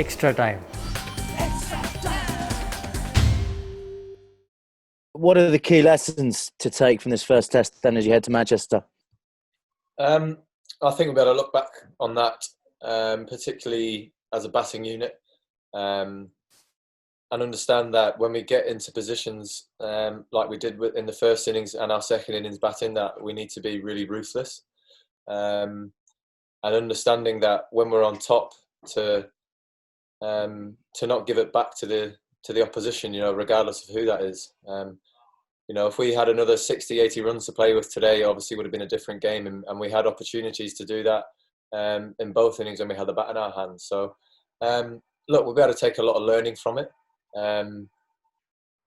extra time. What are the key lessons to take from this first test then as you head to Manchester? I think we better look back on that, particularly as a batting unit, and understand that when we get into positions like we did in the first innings and our second innings batting, that we need to be really ruthless, and understanding that when we're on top, to not give it back to the opposition, regardless of who that is. If we had another 60, 80 runs to play with today, obviously it would have been a different game, and we had opportunities to do that in both innings when we had the bat in our hands. So, look, we'll be able to take a lot of learning from it,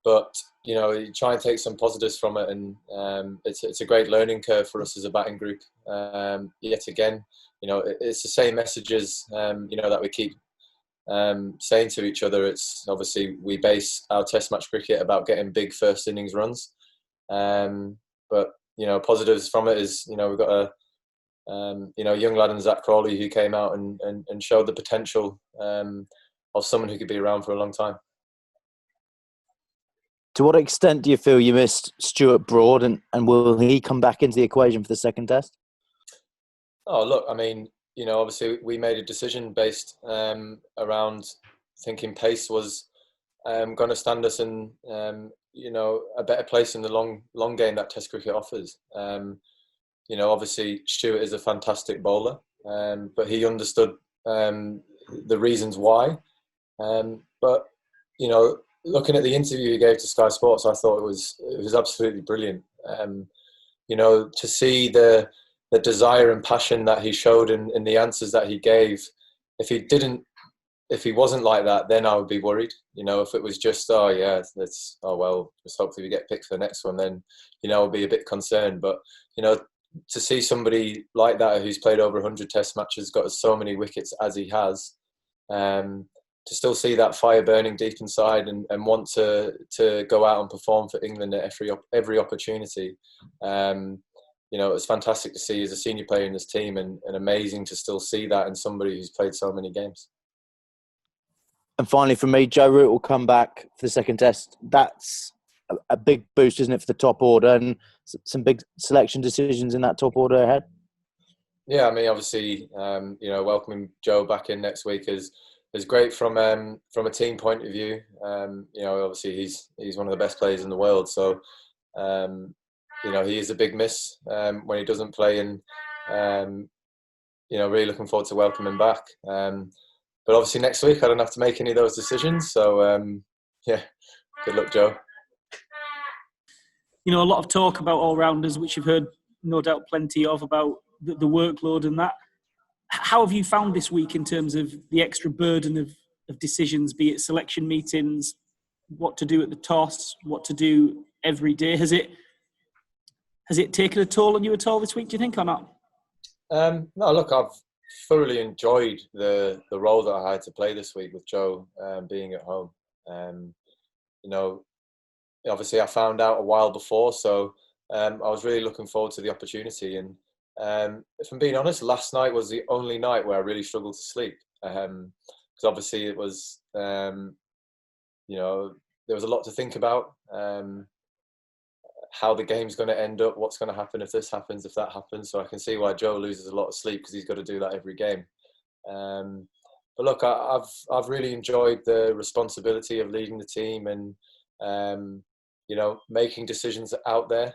but you try and take some positives from it, and it's a great learning curve for us as a batting group. Yet again, it's the same messages that we keep saying to each other. It's obviously we base our Test match cricket about getting big first innings runs, but positives from it is we've got a young lad in Zach Crawley who came out and showed the potential of someone who could be around for a long time. To what extent do you feel you missed Stuart Broad, and will he come back into the equation for the second test? Oh, look, I mean, obviously we made a decision based around thinking pace was going to stand us in, a better place in the long game that Test cricket offers. Obviously Stuart is a fantastic bowler, but he understood the reasons why. But looking at the interview he gave to Sky Sports, I thought it was absolutely brilliant. To see the desire and passion that he showed in the answers that he gave. If he wasn't like that, then I would be worried. If it was just, just hopefully we get picked for the next one, then, I'll be a bit concerned. But, to see somebody like that who's played over 100 Test matches, got so many wickets as he has, to still see that fire burning deep inside and want to go out and perform for England at every opportunity. It was fantastic to see as a senior player in this team, and amazing to still see that in somebody who's played so many games. And finally, from me, Joe Root will come back for the second test. That's a big boost, isn't it, for the top order, and some big selection decisions in that top order ahead? Yeah, I mean, obviously, welcoming Joe back in next week is great from a team point of view. Obviously he's one of the best players in the world, so he is a big miss when he doesn't play, and really looking forward to welcoming him back. But obviously next week I don't have to make any of those decisions, so good luck, Joe. A lot of talk about all-rounders, which you've heard no doubt plenty of, about the workload and that. How have you found this week in terms of the extra burden of decisions, be it selection meetings, what to do at the toss, what to do every day? Has it taken a toll on you at all this week, do you think, or not? No, look, I've thoroughly enjoyed the role that I had to play this week with Joe being at home. Obviously I found out a while before, so I was really looking forward to the opportunity. And if I'm being honest, last night was the only night where I really struggled to sleep, because obviously it was, there was a lot to think about. How the game's going to end up, what's going to happen if this happens, if that happens. So I can see why Joe loses a lot of sleep, because he's got to do that every game. But look, I've really enjoyed the responsibility of leading the team and making decisions out there.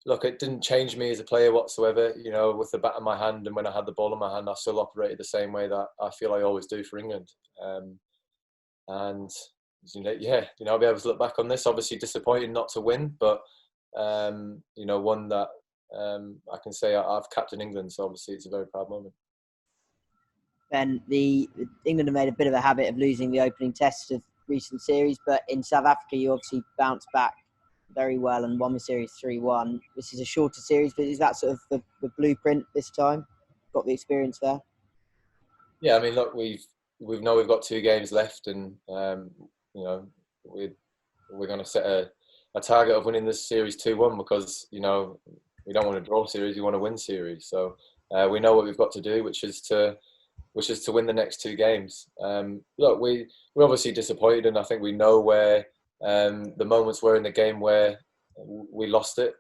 Look, it didn't change me as a player whatsoever. With the bat in my hand and when I had the ball in my hand, I still operated the same way that I feel I always do for England. I'll be able to look back on this. Obviously disappointed not to win, but one that I can say I've captained England, so obviously it's a very proud moment. Ben, England have made a bit of a habit of losing the opening test of recent series, but in South Africa you obviously bounced back very well and won the series 3-1. This is a shorter series, but is that sort of the blueprint this time? Got the experience there? Yeah, I mean, look, we've got 2 games left, and we're going to set a target of winning this series 2-1, because we don't want to draw series, we want to win series. So we know what we've got to do, which is to which is to win the next 2 games. Look, we're obviously disappointed, and I think we know where the moments were in the game where we lost it.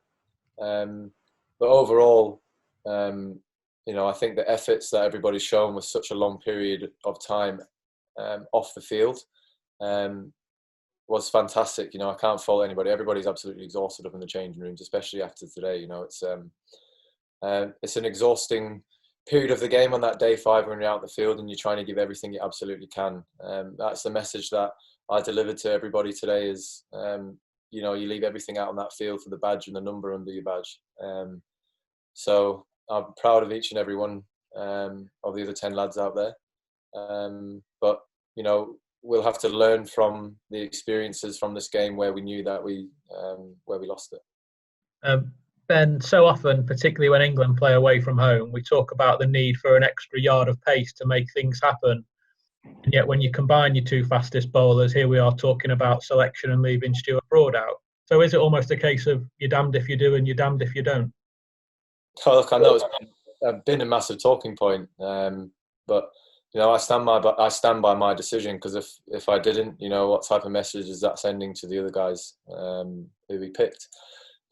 But overall, I think the efforts that everybody's shown with such a long period of time off the field was fantastic. I can't fault anybody. Everybody's absolutely exhausted up in the changing rooms, especially after today. It's an exhausting period of the game on that day 5 when you're out the field and you're trying to give everything you absolutely can. That's the message that I delivered to everybody today is, you leave everything out on that field for the badge and the number under your badge. So I'm proud of each and every one of the other 10 lads out there. But, we'll have to learn from the experiences from this game where we knew that where we lost it. Ben, so often, particularly when England play away from home, we talk about the need for an extra yard of pace to make things happen. And yet when you combine your 2 fastest bowlers, here we are talking about selection and leaving Stuart Broad out. So is it almost a case of you're damned if you do and you're damned if you don't? Oh, look, I know it's been a massive talking point, but I stand by my decision, because if I didn't, what type of message is that sending to the other guys who we picked?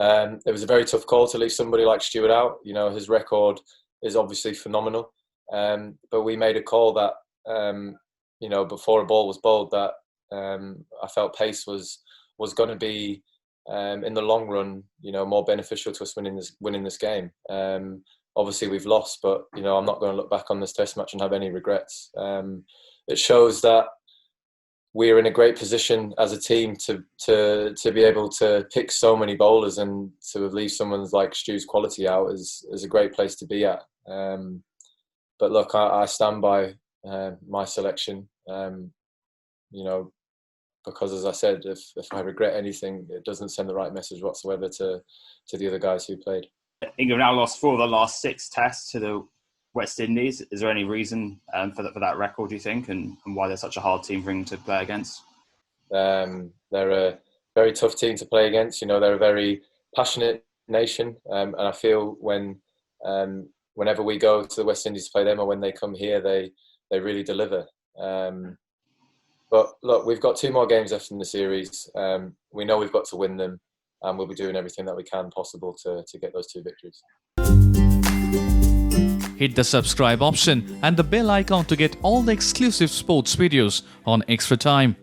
It was a very tough call to leave somebody like Stuart out. His record is obviously phenomenal, but we made a call that before a ball was bowled that I felt pace was going to be in the long run, more beneficial to us winning this game. Obviously we've lost, but I'm not going to look back on this Test match and have any regrets. It shows that we're in a great position as a team to be able to pick so many bowlers, and to leave someone like Stu's quality out is a great place to be at. But look, I stand by my selection. Because as I said, if I regret anything, it doesn't send the right message whatsoever to the other guys who played. England now lost 4 of the last 6 tests to the West Indies. Is there any reason for that record, do you think, and why they're such a hard team for England to play against? They're a very tough team to play against. They're a very passionate nation, and I feel whenever we go to the West Indies to play them, or when they come here, they really deliver. But look, we've got 2 more games left in the series. We know we've got to win them, and we'll be doing everything that we can possible to get those 2 victories. Hit the subscribe option and the bell icon to get all the exclusive sports videos on Extra Time.